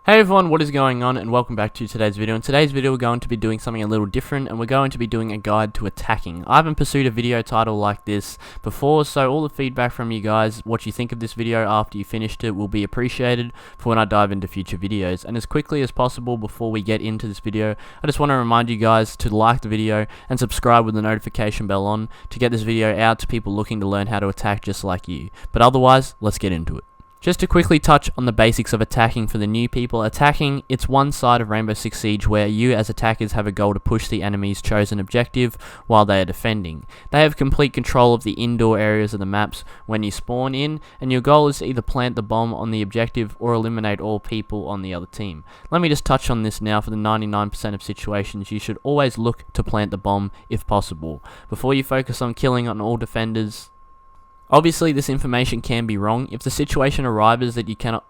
Hey everyone, what is going on, and welcome back to today's video. In today's video we're going to be doing something a little different, and we're going to be doing a guide to attacking. I haven't pursued a video title like this before, so all the feedback from you guys, what you think of this video after you finished it, will be appreciated for when I dive into future videos. And as quickly as possible before we get into this video, I just want to remind you guys to like the video and subscribe with the notification bell on to get this video out to people looking to learn how to attack just like you. But otherwise, let's get into it. Just to quickly touch on the basics of attacking for the new people. Attacking, it's one side of Rainbow Six Siege where you as attackers have a goal to push the enemy's chosen objective while they are defending. They have complete control of the indoor areas of the maps when you spawn in, and your goal is to either plant the bomb on the objective or eliminate all people on the other team. Let me just touch on this now. For the 99% of situations, you should always look to plant the bomb if possible, before you focus on killing on all defenders. Obviously, this information can be wrong. If the situation arises that you cannot,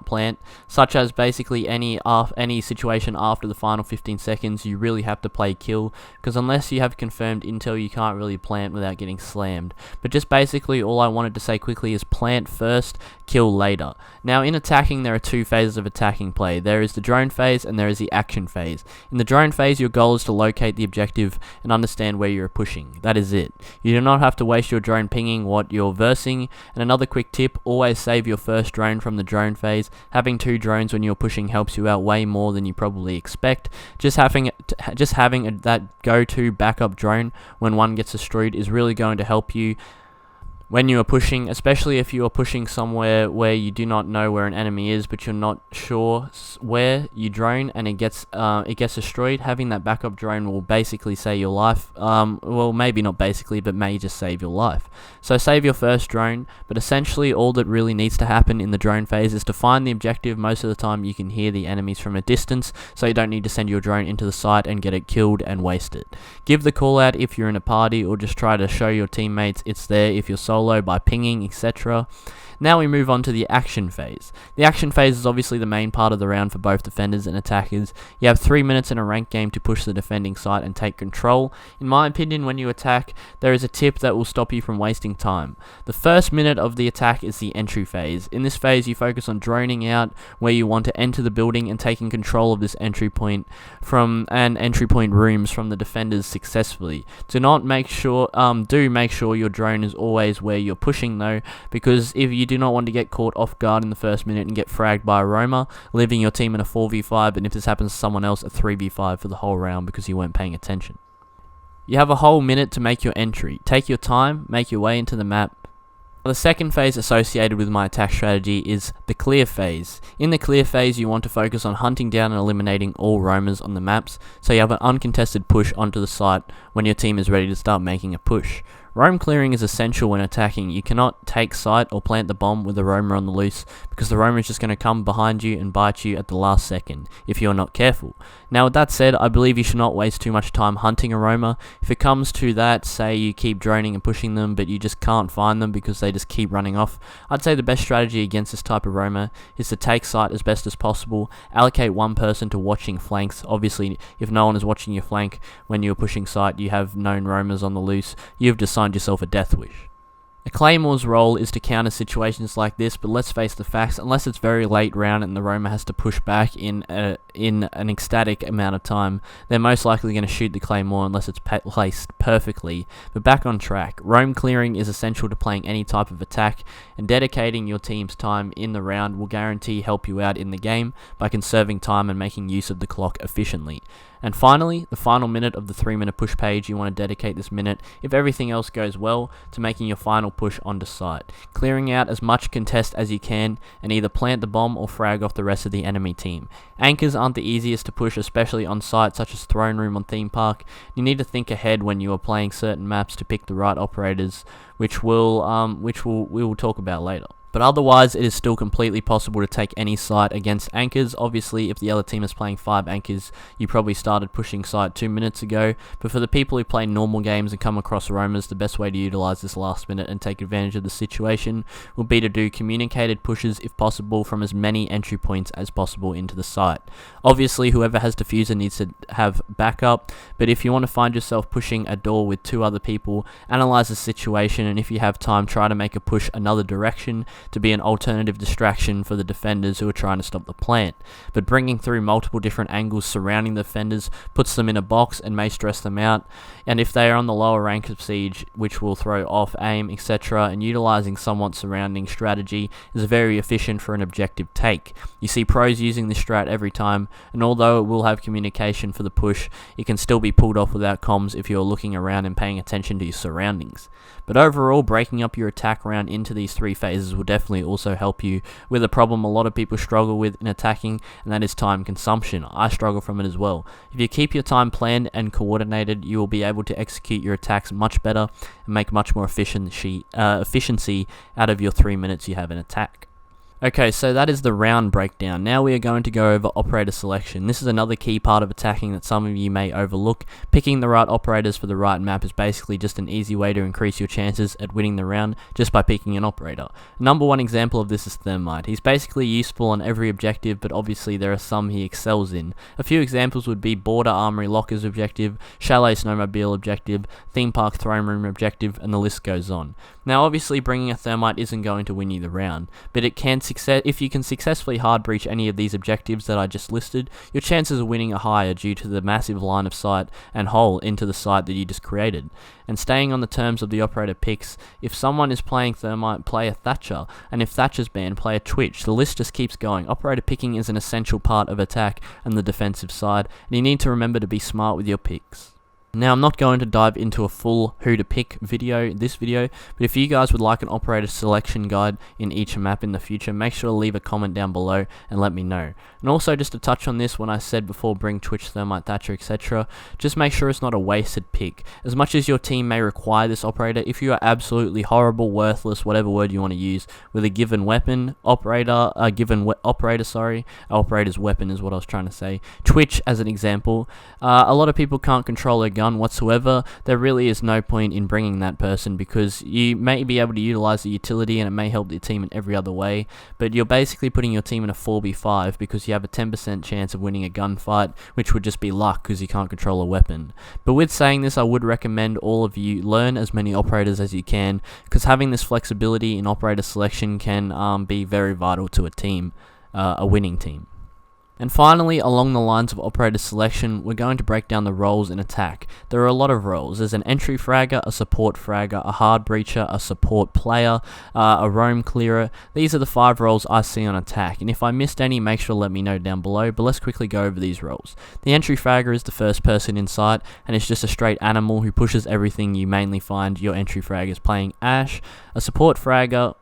plant, such as basically any situation after the final 15 seconds, you really have to play kill, because unless you have confirmed intel, you can't really plant without getting slammed. But just basically, all I wanted to say quickly is plant first, kill later. Now, in attacking, there are two phases of attacking play. There is the drone phase and there is the action phase. In the drone phase, your goal is to locate the objective and understand where you are pushing. That is it. You do not have to waste your drone pinging what you're versing. And another quick tip, always save your first drone from the drone phase. Having two drones when you're pushing helps you out way more than you probably expect. Just having that go-to backup drone when one gets destroyed is really going to help you when you are pushing, especially if you are pushing somewhere where you do not know where an enemy is, but you're not sure where you drone and it gets destroyed. Having that backup drone will basically save your life. Well, maybe not basically, but may just save your life. So save your first drone, but essentially all that really needs to happen in the drone phase is to find the objective. Most of the time you can hear the enemies from a distance, so you don't need to send your drone into the site and get it killed and waste it. Give the call out if you're in a party, or just try to show your teammates it's there if you're solo by pinging, etc. Now we move on to the action phase. The action phase is obviously the main part of the round for both defenders and attackers. You have 3 minutes in a ranked game to push the defending site and take control. In my opinion, when you attack, there is a tip that will stop you from wasting time. The first minute of the attack is the entry phase. In this phase, you focus on droning out where you want to enter the building and taking control of this entry point rooms from the defenders successfully. Do make sure your drone is always where you're pushing though, because if you do not want to get caught off guard in the first minute and get fragged by a roamer, leaving your team in a 4v5, and if this happens to someone else, a 3v5 for the whole round because you weren't paying attention. You have a whole minute to make your entry. Take your time, make your way into the map. The second phase associated with my attack strategy is the clear phase. In the clear phase, you want to focus on hunting down and eliminating all roamers on the maps, so you have an uncontested push onto the site when your team is ready to start making a push. Roam clearing is essential when attacking. You cannot take site or plant the bomb with a roamer on the loose, because the roamer is just going to come behind you and bite you at the last second if you're not careful. Now with that said, I believe you should not waste too much time hunting a roamer. If it comes to that, say you keep droning and pushing them but you just can't find them because they just keep running off, I'd say the best strategy against this type of roamer is to take site as best as possible. Allocate one person to watching flanks. Obviously, if no one is watching your flank when you're pushing site, you have known roamers on the loose, you've decided yourself a death wish. A Claymore's role is to counter situations like this, but let's face the facts, unless it's very late round and the roamer has to push back in an ecstatic amount of time, they're most likely going to shoot the Claymore unless it's placed perfectly. But back on track, roam clearing is essential to playing any type of attack, and dedicating your team's time in the round will guarantee help you out in the game by conserving time and making use of the clock efficiently. And finally, the final minute of the 3-minute push page, you want to dedicate this minute, if everything else goes well, to making your final push onto site, clearing out as much contest as you can, and either plant the bomb or frag off the rest of the enemy team. Anchors aren't the easiest to push, especially on sites such as Throne Room on Theme Park. You need to think ahead when you are playing certain maps to pick the right operators, which we will talk about later. But otherwise, it is still completely possible to take any site against anchors. Obviously, if the other team is playing 5 anchors, you probably started pushing site 2 minutes ago. But for the people who play normal games and come across roamers, the best way to utilize this last minute and take advantage of the situation will be to do communicated pushes if possible from as many entry points as possible into the site. Obviously, whoever has diffuser needs to have backup, but if you want to find yourself pushing a door with 2 other people, analyze the situation, and if you have time, try to make a push another direction. to be an alternative distraction for the defenders who are trying to stop the plant. But bringing through multiple different angles surrounding the defenders puts them in a box and may stress them out, and if they are on the lower rank of siege, which will throw off aim, etc., and utilizing somewhat surrounding strategy is very efficient for an objective take. You see pros using this strat every time, and although it will have communication for the push, it can still be pulled off without comms if you're looking around and paying attention to your surroundings. But overall, breaking up your attack round into these 3 phases will definitely also help you with a problem a lot of people struggle with in attacking, and that is time consumption. I struggle from it as well. If you keep your time planned and coordinated, you will be able to execute your attacks much better and make much more efficiency out of your 3 minutes you have in attack. Okay, so that is the round breakdown. Now we are going to go over operator selection. This is another key part of attacking that some of you may overlook. Picking the right operators for the right map is basically just an easy way to increase your chances at winning the round just by picking an operator. Number one example of this is Thermite. He's basically useful on every objective, but obviously there are some he excels in. A few examples would be Border Armory Lockers objective, Chalet Snowmobile objective, Theme Park Throne Room objective, and the list goes on. Now obviously bringing a Thermite isn't going to win you the round, but it can if you can successfully hard breach any of these objectives that I just listed, your chances of winning are higher due to the massive line of sight and hole into the site that you just created. And staying on the terms of the operator picks, if someone is playing Thermite, play a Thatcher, and if Thatcher's banned, play a Twitch. The list just keeps going. Operator picking is an essential part of attack and the defensive side, and you need to remember to be smart with your picks. Now, I'm not going to dive into a full who to pick video this video, but if you guys would like an operator selection guide in each map in the future, make sure to leave a comment down below and let me know. And also, just to touch on this, when I said before bring Twitch, Thermite, Thatcher, etc., just make sure it's not a wasted pick. As much as your team may require this operator, if you are absolutely horrible, worthless, whatever word you want to use, with a given weapon, operator's weapon is what I was trying to say, Twitch as an example, a lot of people can't control their gun whatsoever. There really is no point in bringing that person because you may be able to utilize the utility and it may help your team in every other way, but you're basically putting your team in a 4v5 because you have a 10% chance of winning a gunfight, which would just be luck because you can't control a weapon. But with saying this, I would recommend all of you learn as many operators as you can, because having this flexibility in operator selection can be very vital to a team, a winning team. And finally, along the lines of operator selection, we're going to break down the roles in attack. There are a lot of roles. There's an entry fragger, a support fragger, a hard breacher, a support player, a roam clearer. These are the 5 roles I see on attack, and if I missed any, make sure to let me know down below, but let's quickly go over these roles. The entry fragger is the first person in sight, and it's just a straight animal who pushes everything you mainly find your entry fraggers playing Ash. A support fragger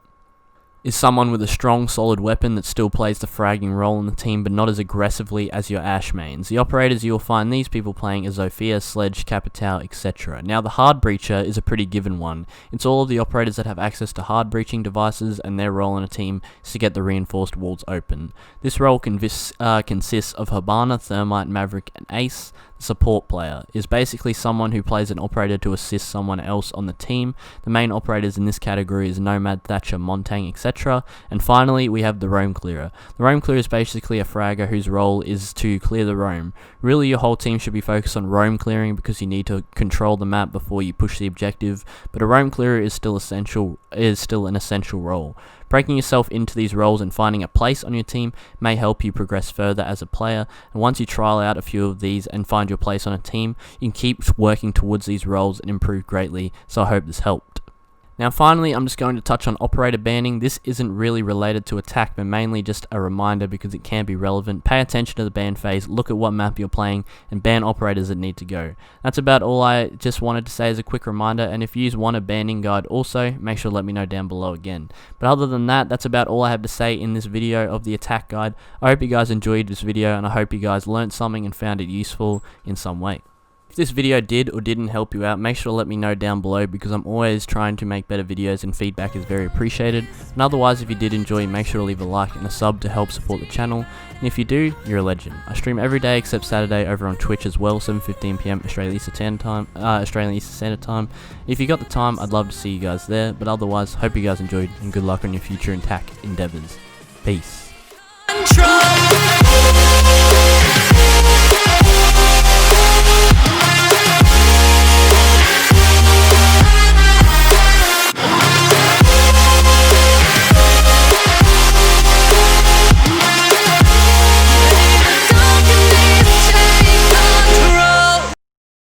is someone with a strong, solid weapon that still plays the fragging role in the team, but not as aggressively as your Ash mains. The operators you'll find these people playing are Zofia, Sledge, Capitao, etc. Now, the hard breacher is a pretty given one. It's all of the operators that have access to hard breaching devices, and their role in a team is to get the reinforced walls open. This role consists of Hibana, Thermite, Maverick, and Ace. The support player is basically someone who plays an operator to assist someone else on the team. The main operators in this category is Nomad, Thatcher, Montang, etc. And finally, we have the roam clearer. The roam clearer is basically a fragger whose role is to clear the roam. Really, your whole team should be focused on roam clearing because you need to control the map before you push the objective, but a roam clearer is still an essential role. Breaking yourself into these roles and finding a place on your team may help you progress further as a player, and once you trial out a few of these and find your place on a team, you can keep working towards these roles and improve greatly, so I hope this helped. Now finally, I'm just going to touch on operator banning. This isn't really related to attack, but mainly just a reminder because it can be relevant. Pay attention to the ban phase, look at what map you're playing, and ban operators that need to go. That's about all I just wanted to say as a quick reminder, and if you want a banning guide also, make sure to let me know down below again. But other than that, that's about all I have to say in this video of the attack guide. I hope you guys enjoyed this video, and I hope you guys learned something and found it useful in some way. If this video did or didn't help you out, make sure to let me know down below because I'm always trying to make better videos and feedback is very appreciated. And otherwise, if you did enjoy, make sure to leave a like and a sub to help support the channel. And if you do, you're a legend. I stream every day except Saturday over on Twitch as well, 7:15 PM Australian Eastern Standard Time. If you got the time, I'd love to see you guys there. But otherwise, hope you guys enjoyed and good luck on your future attack endeavors. Peace.